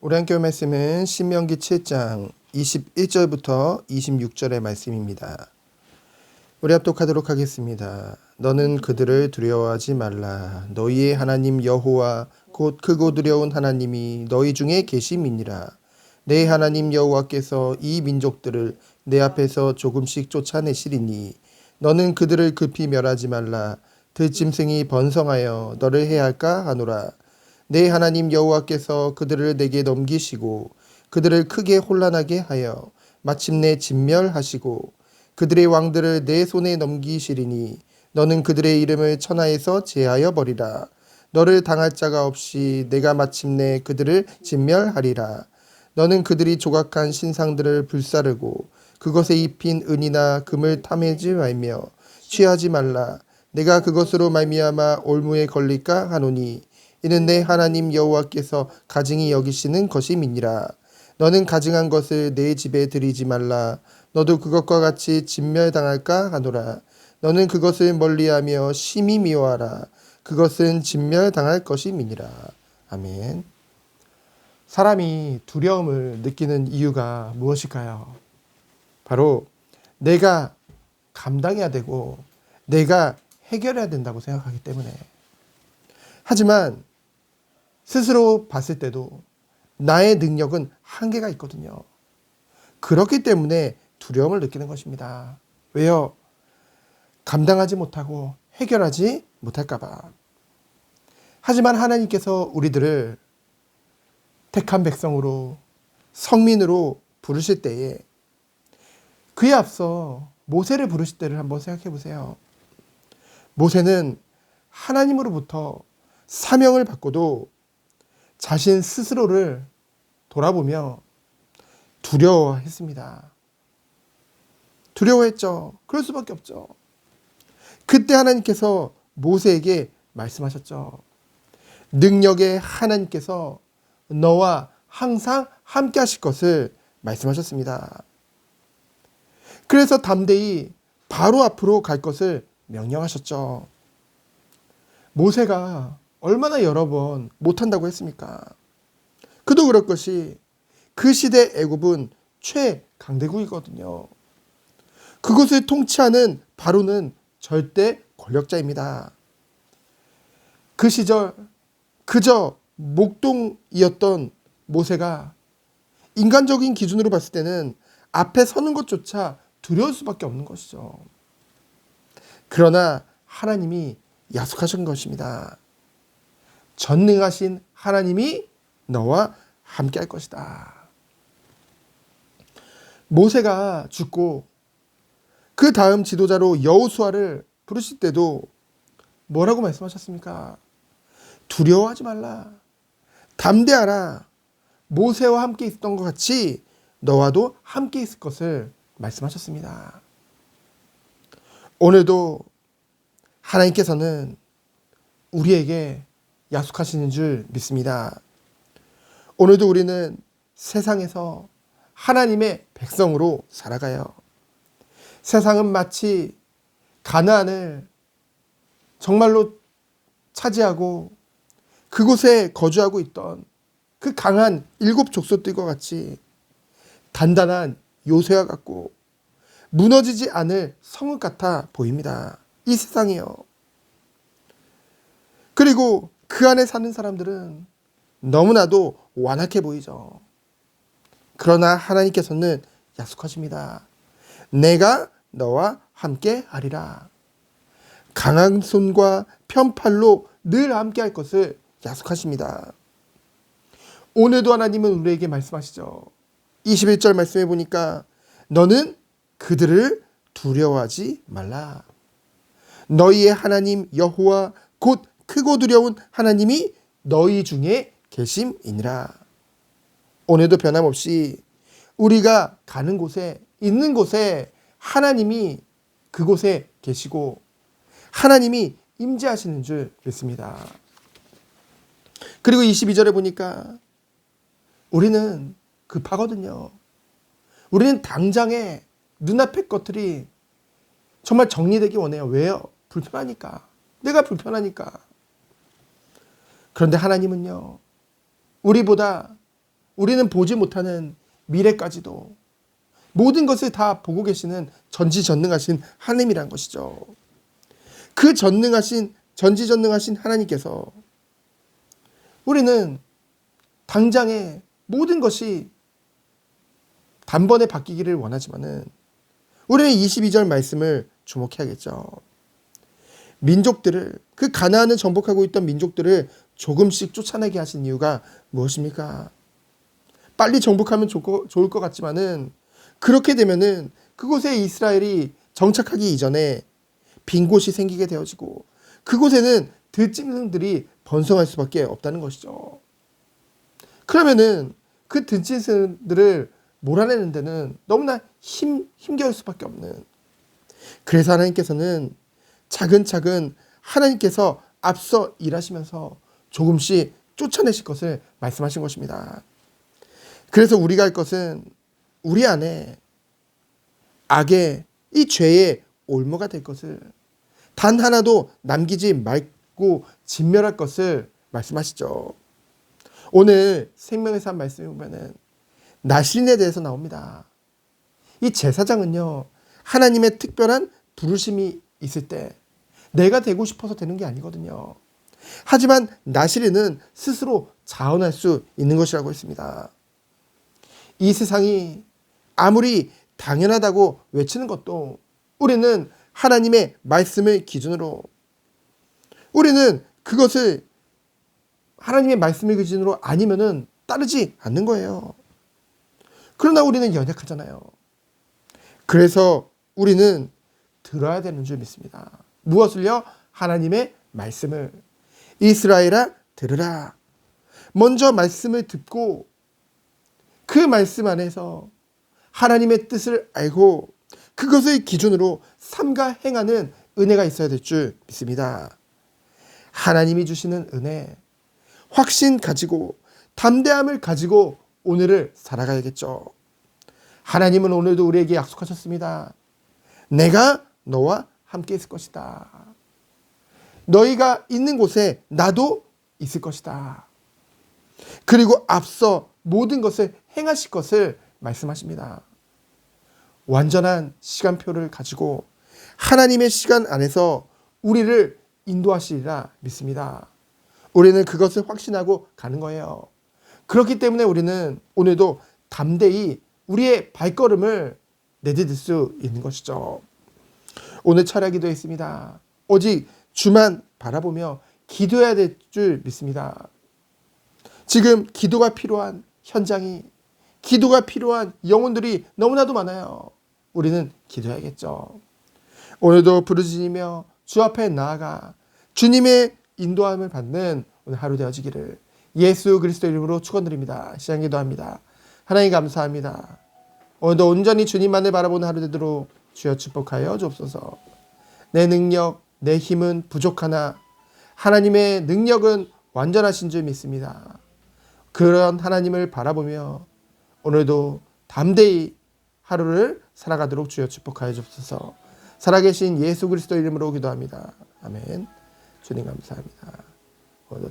우리 함께 볼 말씀은 신명기 7장 21절부터 26절의 말씀입니다. 우리 합독하도록 하겠습니다. 너는 그들을 두려워하지 말라. 너희의 하나님 여호와 곧 크고 두려운 하나님이 너희 중에 계심이니라. 내 하나님 여호와께서 이 민족들을 내 앞에서 조금씩 쫓아내시리니 너는 그들을 급히 멸하지 말라. 들짐승이 번성하여 너를 해할까 하노라. 내 하나님 여호와께서 그들을 내게 넘기시고 그들을 크게 혼란하게 하여 마침내 진멸하시고 그들의 왕들을 내 손에 넘기시리니 너는 그들의 이름을 천하에서 제하여 버리라. 너를 당할 자가 없이 내가 마침내 그들을 진멸하리라. 너는 그들이 조각한 신상들을 불사르고 그것에 입힌 은이나 금을 탐내지 말며 취하지 말라. 내가 그것으로 말미암아 올무에 걸릴까 하노니 이는 내 하나님 여호와께서 가증히 여기시는 것임이니라. 너는 가증한 것을 내 집에 들이지 말라. 너도 그것과 같이 진멸당할까 하노라. 너는 그것을 멀리하며 심히 미워하라. 그것은 진멸당할 것임이니라. 아멘. 사람이 두려움을 느끼는 이유가 무엇일까요? 바로 내가 감당해야 되고 내가 해결해야 된다고 생각하기 때문에. 하지만 스스로 봤을 때도 나의 능력은 한계가 있거든요. 그렇기 때문에 두려움을 느끼는 것입니다. 왜요? 감당하지 못하고 해결하지 못할까봐. 하지만 하나님께서 우리들을 택한 백성으로 성민으로 부르실 때에 그에 앞서 모세를 부르실 때를 한번 생각해 보세요. 모세는 하나님으로부터 사명을 받고도 자신 스스로를 돌아보며 두려워했습니다. 두려워했죠. 그럴 수밖에 없죠. 그때 하나님께서 모세에게 말씀하셨죠. 능력의 하나님께서 너와 항상 함께 하실 것을 말씀하셨습니다. 그래서 담대히 바로 앞으로 갈 것을 명령하셨죠. 모세가 얼마나 여러 번 못한다고 했습니까? 그도 그럴 것이 그 시대 애굽은 최강대국이거든요. 그것을 통치하는 바로는 절대 권력자입니다. 그 시절 그저 목동이었던 모세가 인간적인 기준으로 봤을 때는 앞에 서는 것조차 두려울 수밖에 없는 것이죠. 그러나 하나님이 약속하신 것입니다. 전능하신 하나님이 너와 함께 할 것이다. 모세가 죽고 그 다음 지도자로 여호수아를 부르실 때도 뭐라고 말씀하셨습니까? 두려워하지 말라. 담대하라. 모세와 함께 있었던 것 같이 너와도 함께 있을 것을 말씀하셨습니다. 오늘도 하나님께서는 우리에게 약속하시는 줄 믿습니다. 오늘도 우리는 세상에서 하나님의 백성으로 살아가요. 세상은 마치 가나안을 정말로 차지하고 그곳에 거주하고 있던 그 강한 7 족속들과 같이 단단한 요새와 같고 무너지지 않을 성읍 같아 보입니다. 이 세상이요. 그리고 그 안에 사는 사람들은 너무나도 완악해 보이죠. 그러나 하나님께서는 약속하십니다. 내가 너와 함께 하리라. 강한 손과 편팔로 늘 함께 할 것을 약속하십니다. 오늘도 하나님은 우리에게 말씀하시죠. 21절 말씀해 보니까 너는 그들을 두려워하지 말라. 너희의 하나님 여호와 곧 크고 두려운 하나님이 너희 중에 계심이니라. 오늘도 변함없이 우리가 가는 곳에 있는 곳에 하나님이 그곳에 계시고 하나님이 임재하시는 줄 믿습니다. 그리고 22절에 보니까 우리는 급하거든요. 우리는 당장에 눈앞의 것들이 정말 정리되기 원해요. 왜요? 불편하니까. 내가 불편하니까. 그런데 하나님은요, 우리보다 우리는 보지 못하는 미래까지도 모든 것을 다 보고 계시는 전지전능하신 하나님이란 것이죠. 그 전지전능하신 하나님께서 우리는 당장에 모든 것이 단번에 바뀌기를 원하지만은 우리는 22절 말씀을 주목해야겠죠. 민족들을, 그 가나안을 정복하고 있던 민족들을 조금씩 쫓아내게 하신 이유가 무엇입니까? 빨리 정복하면 좋을 것 같지만은 그렇게 되면은 그곳에 이스라엘이 정착하기 이전에 빈 곳이 생기게 되어지고 그곳에는 들짐승들이 번성할 수밖에 없다는 것이죠. 그러면은 그 들짐승들을 몰아내는 데는 너무나 힘겨울 수밖에 없는, 그래서 하나님께서는 차근차근 하나님께서 앞서 일하시면서 조금씩 쫓아내실 것을 말씀하신 것입니다. 그래서 우리가 할 것은 우리 안에 악의 이 죄의 올무가 될 것을 단 하나도 남기지 말고 진멸할 것을 말씀하시죠. 오늘 생명의 산 말씀에 보면은 나실인에 대해서 나옵니다. 이 제사장은요, 하나님의 특별한 부르심이 있을 때 내가 되고 싶어서 되는 게 아니거든요. 하지만 나실인은 스스로 자원할 수 있는 것이라고 했습니다. 이 세상이 아무리 당연하다고 외치는 것도 우리는 하나님의 말씀을 기준으로, 우리는 그것을 하나님의 말씀을 기준으로 아니면은 따르지 않는 거예요. 그러나 우리는 연약하잖아요. 그래서 우리는 들어야 되는 줄 믿습니다. 무엇을요? 하나님의 말씀을. 이스라엘아 들으라. 먼저 말씀을 듣고 그 말씀 안에서 하나님의 뜻을 알고 그것을 기준으로 삼가 행하는 은혜가 있어야 될 줄 믿습니다. 하나님이 주시는 은혜, 확신 가지고 담대함을 가지고 오늘을 살아가야겠죠. 하나님은 오늘도 우리에게 약속하셨습니다. 내가 너와 함께 있을 것이다. 너희가 있는 곳에 나도 있을 것이다. 그리고 앞서 모든 것을 행하실 것을 말씀하십니다. 완전한 시간표를 가지고 하나님의 시간 안에서 우리를 인도하시리라 믿습니다. 우리는 그것을 확신하고 가는 거예요. 그렇기 때문에 우리는 오늘도 담대히 우리의 발걸음을 내디딜 수 있는 것이죠. 오늘 철야 기도했습니다. 오직 주만 바라보며 기도해야 될 줄 믿습니다. 지금 기도가 필요한 현장이, 기도가 필요한 영혼들이 너무나도 많아요. 우리는 기도해야겠죠. 오늘도 부르짖으며 주 앞에 나아가 주님의 인도함을 받는 오늘 하루 되어지기를 예수 그리스도 이름으로 축원드립니다. 시간 기도합니다. 하나님 감사합니다. 오늘도 온전히 주님만을 바라보는 하루 되도록 주여 축복하여 주옵소서. 내 능력, 내 힘은 부족하나 하나님의 능력은 완전하신 줄 믿습니다. 그런 하나님을 바라보며 오늘도 담대히 하루를 살아가도록 주여 축복하여 주옵소서. 살아계신 예수 그리스도 이름으로 기도합니다. 아멘. 주님 감사합니다. 오늘도